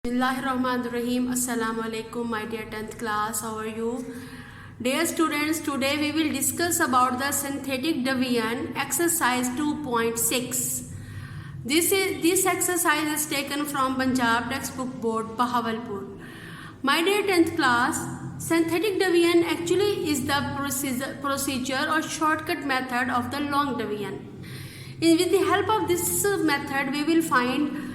Bismillahirrahmanirrahim. Assalamu alaikum, my dear 10th class. How are you? Dear students, today we will discuss about the synthetic division exercise 2.6. This exercise is taken from Punjab textbook board Bahawalpur. My dear 10th class, synthetic division actually is the procedure or shortcut method of the long division. With the help of this method, we will find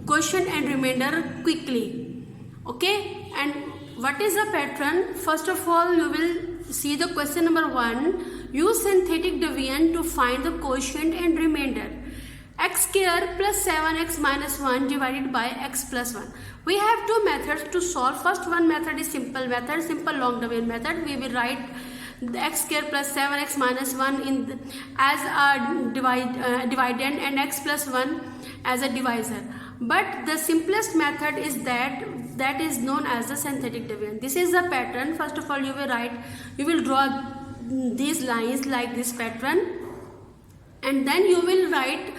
quotient and remainder quickly. Okay, and what is the pattern? First of all, you will see the question number 1. Use synthetic division to find the quotient and remainder. X square plus 7x minus 1 divided by x plus 1. We have two methods to solve. First one method is simple method, simple long division method. We will write the x square plus 7x minus 1 as a dividend and x plus 1 as a divisor. But the simplest method is that is known as the synthetic division. This is the pattern. First of all, you will draw these lines like this pattern, and then you will write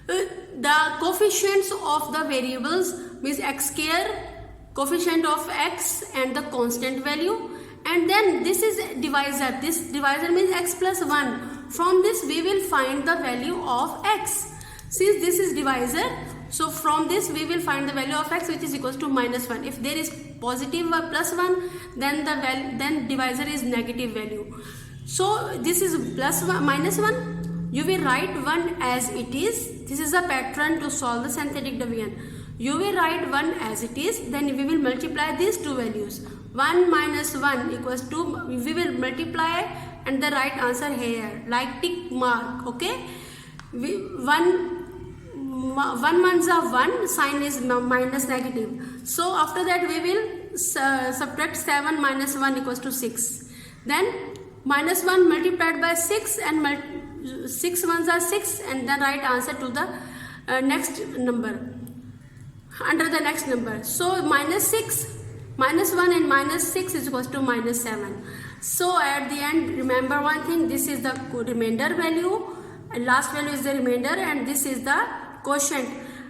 the coefficients of the variables, means x square, coefficient of x and the constant value, and then this is divisor. This divisor means x plus 1. From this we will find the value of x. Since this is divisor, so from this we will find the value of x, which is equals to minus 1. If there is positive or plus 1, then divisor is negative value. So this is plus 1, minus 1. You will write 1 as it is. This is a pattern to solve the synthetic division. You will write 1 as it is. Then we will multiply these two values. 1 minus 1 equals 2. We will multiply and the right answer here, like tick mark. Okay. 1 ones are 1, sign is minus negative. So after that we will subtract 7 minus 1 equals to 6. Then minus 1 multiplied by 6 and 6 ones are 6, and then write answer to the next number, under the next number. So minus 6, minus 1 and minus 6 is equals to minus 7. So at the end, remember one thing, this is the remainder value, and last value is the remainder, and this is the quotient.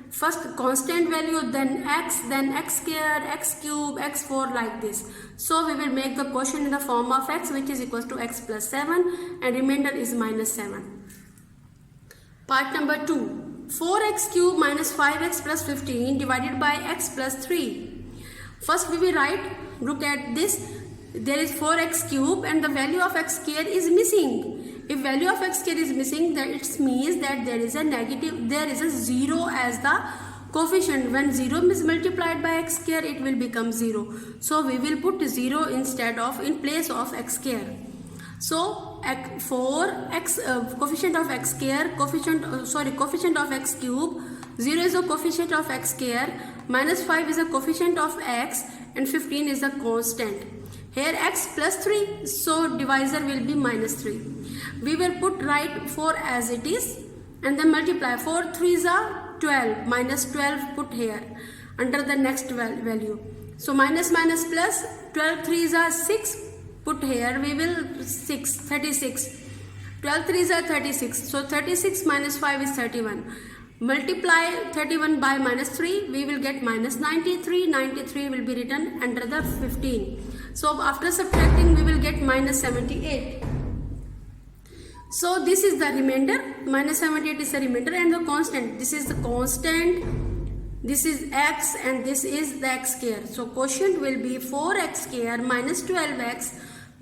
First constant value, then x square, x cube, x4, like this. So we will make the quotient in the form of x, which is equals to x plus 7, and remainder is minus 7. Part number 2. 4x cube minus 5x plus 15 divided by x plus 3. First we will write, look at this, there is 4x cube and the value of x square is missing. If value of x square is missing, then it means that there is a 0 as the coefficient. When 0 is multiplied by x square, it will become 0. So we will put 0 in place of x square. So 4x coefficient of x square, coefficient of x cube, 0 is the coefficient of x square, minus 5 is the coefficient of x, and 15 is the constant. Here x plus 3, so divisor will be minus 3. We will write 4 as it is, and then multiply. 4 3s are 12, minus 12 put here under the next value. So minus plus, 12 3s are 6, put here, we will 36. 12 3s are 36, so 36 minus 5 is 31. Multiply 31 by minus 3, we will get minus 93. 93 will be written under the 15. So after subtracting, we will get minus 78. So this is the remainder, minus 78 is the remainder, and the constant. This is the constant, this is x, and this is the x square. So quotient will be 4x square minus 12x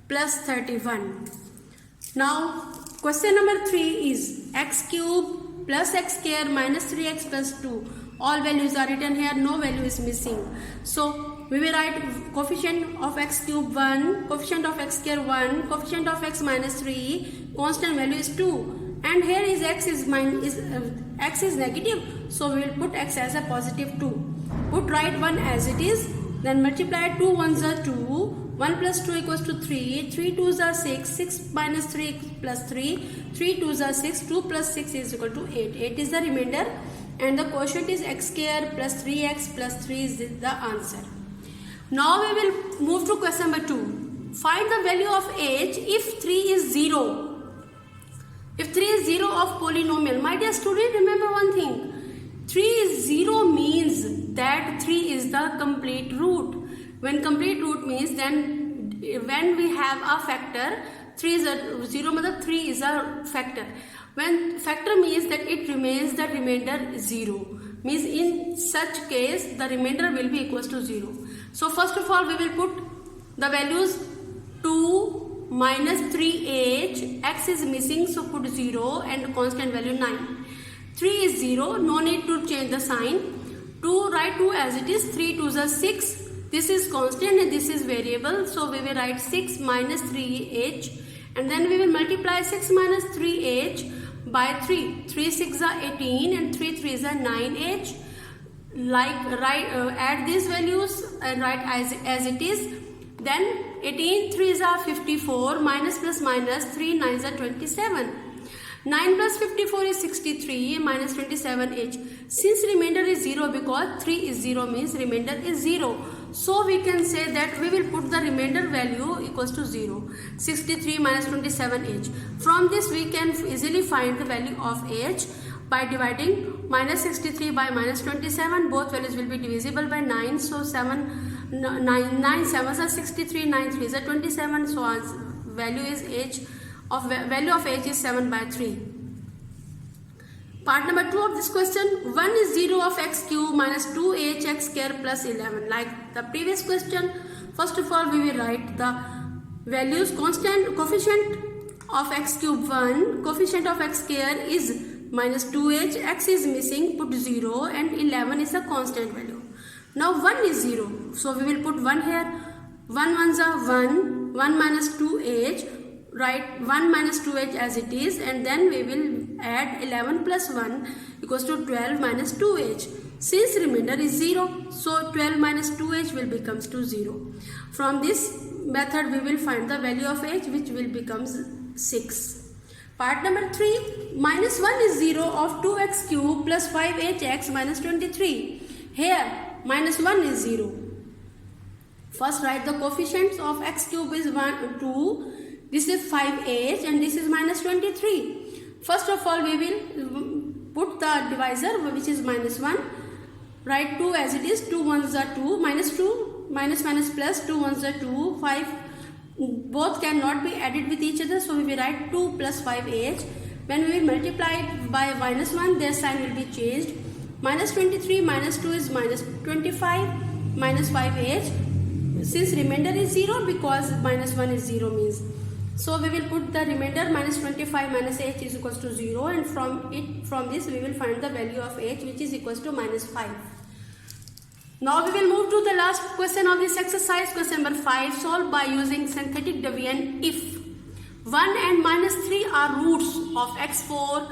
plus 31. Now question number 3 is x cube plus x square minus 3x plus 2. All values are written here, no value is missing. So we will write coefficient of x cube 1, coefficient of x square 1, coefficient of x minus 3, constant value is 2. And here is x is negative, so we will put x as a positive 2. Write 1 as it is, then multiply 2 ones are 2, 1 plus 2 equals to 3, 3 2s are 6, 6 minus 3 plus 3, 3 2s are 6, 2 plus 6 is equal to 8. 8 is the remainder, and the quotient is x square plus 3x plus 3 is the answer. Now we will move to question number 2. Find the value of h if 3 is 0. If 3 is 0 of polynomial. My dear student, remember one thing. 3 is 0 means that 3 is the complete root. When complete root means then when we have a factor, 3 is a 0, matlab 3 is a factor. When factor means that it remains the remainder 0. Means in such case the remainder will be equals to 0. So first of all we will put the values 2 minus 3h, x is missing so put 0 and constant value 9. 3 is 0, no need to change the sign. 2, write 2 as it is, 3 2s are 6. This is constant and this is variable, so we will write 6 minus 3h and then we will multiply 6 minus 3h by 3. 3 6 are 18 and 3 3s are 9h. Add these values and write as it is. Then 18 3s are 54, minus plus minus 3 9s are 27. 9 plus 54 is 63 minus 27h. Since remainder is 0 because 3 is 0 means remainder is 0. So we can say that we will put the remainder value equals to 0. 63 minus 27h. From this we can easily find the value of h by dividing minus 63 by minus 27. Both values will be divisible by 9. So 9 7s are 63, 9 3s are 27. So our value is h. Value of h is 7 by 3. Part number 2 of this question, 1 is 0 of x cube minus 2h x square plus 11. Like the previous question, first of all we will write the values. Constant coefficient of x cube 1, coefficient of x square is minus 2h, x is missing, put 0 and 11 is a constant value. Now 1 is 0, so we will put 1 here. 1 ones are 1, 1 minus 2h. Write 1 minus 2h as it is and then we will add 11 plus 1 equals to 12 minus 2h. Since remainder is 0, so 12 minus 2h will becomes to 0. From this method we will find the value of h which will becomes 6. Part number 3, minus 1 is 0 of 2x cube plus 5hx minus 23. Here minus 1 is 0. First write the coefficients of x cube is 1, 2. This is 5h and this is minus 23. First of all we will put the divisor which is minus 1. Write 2 as it is. 2 ones are 2. Minus 2. Minus minus plus. 2 ones are 2. 5. Both cannot be added with each other. So we will write 2 plus 5h. When we will multiply it by minus 1 their sign will be changed. Minus 23 minus 2 is minus 25 minus 5h. Since remainder is 0 because minus 1 is 0 means. So we will put the remainder minus 25 minus h is equals to 0 and from this we will find the value of h which is equals to minus 5. Now we will move to the last question of this exercise, question number 5, solved by using synthetic division if 1 and minus 3 are roots of x4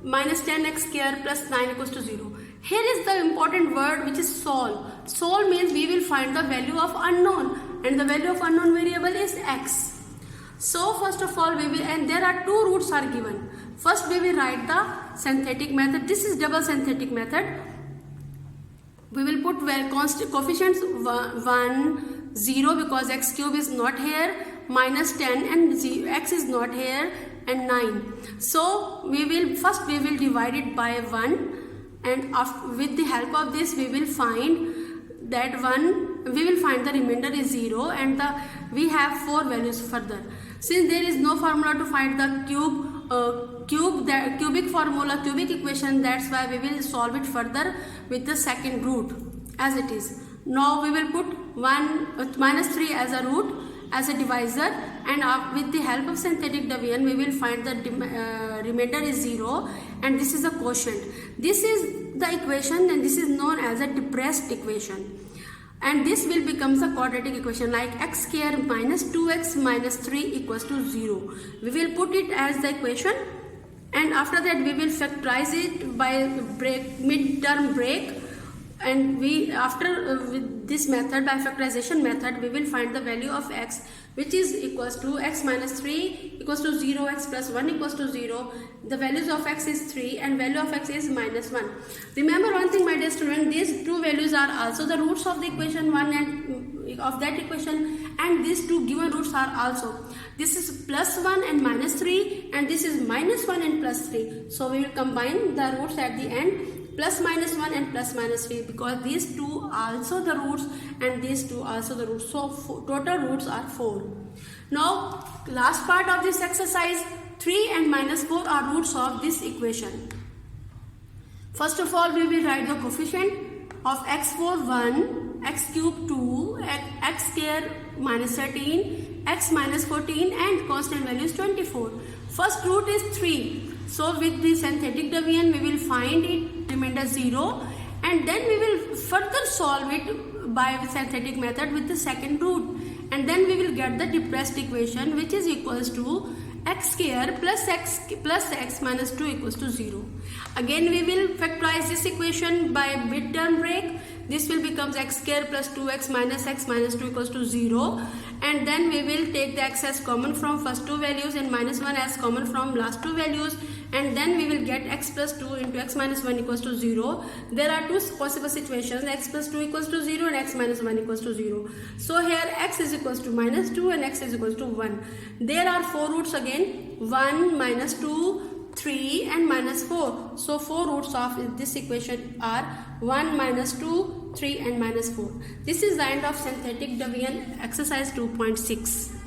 minus 10x square plus 9 equals to 0. Here is the important word which is solve. Solve means we will find the value of unknown and the value of unknown variable is x. So first of all we will, and there are two roots are given. First we will write the synthetic method. This is double synthetic method. We will put coefficients 1, 0 because x cube is not here, minus 10 and x is not here and 9. So we will divide it by 1 and with the help of this we will find that we will find the remainder is 0 and we have 4 values further. Since there is no formula to find the cubic formula, cubic equation, that's why we will solve it further with the second root as it is. Now we will put minus 3 as a root, as a divisor, and with the help of synthetic division we will find the remainder is 0 and this is a quotient. This is the equation and this is known as a depressed equation. And this will becomes a quadratic equation like x square minus 2x minus 3 equals to 0. We will put it as the equation and after that we will factorize it by mid-term break, and with this method, by factorization method, we will find the value of x which is equals to x minus 3 equals to 0, x plus 1 equals to 0. The values of x is 3 and value of x is minus 1. Remember one thing my dear student, these two values are also the roots of the equation 1 and of that equation, and these two given roots are also. This is plus 1 and minus 3 and this is minus 1 and plus 3. So we will combine the roots at the end, plus minus 1 and plus minus 3, because these two also the roots and these two also the roots. So total roots are 4. Now last part of this exercise, 3 and minus 4 are roots of this equation. First of all, we will write the coefficient of x4 1, x cube 2, x square minus 13, x minus 14 and constant value is 24. First root is 3. So with the synthetic deviation we will find it remainder 0 and then we will further solve it by synthetic method with the second root and then we will get the depressed equation which is equals to x square plus x minus 2 equals to 0. Again we will factorize this equation by midterm break. This will becomes x square plus 2x minus 2 equals to 0 and then we will take the x as common from first two values and minus 1 as common from last two values and then we will get x plus 2 into x minus 1 equals to 0. There are two possible situations, x plus 2 equals to 0 and x minus 1 equals to 0. So here x is equals to minus 2 and x is equals to 1. There are 4 roots again, 1, minus 2, 3 and minus 4. So 4 roots of this equation are 1, minus 2, 3 and minus 4. This is the end of synthetic deviation exercise 2.6.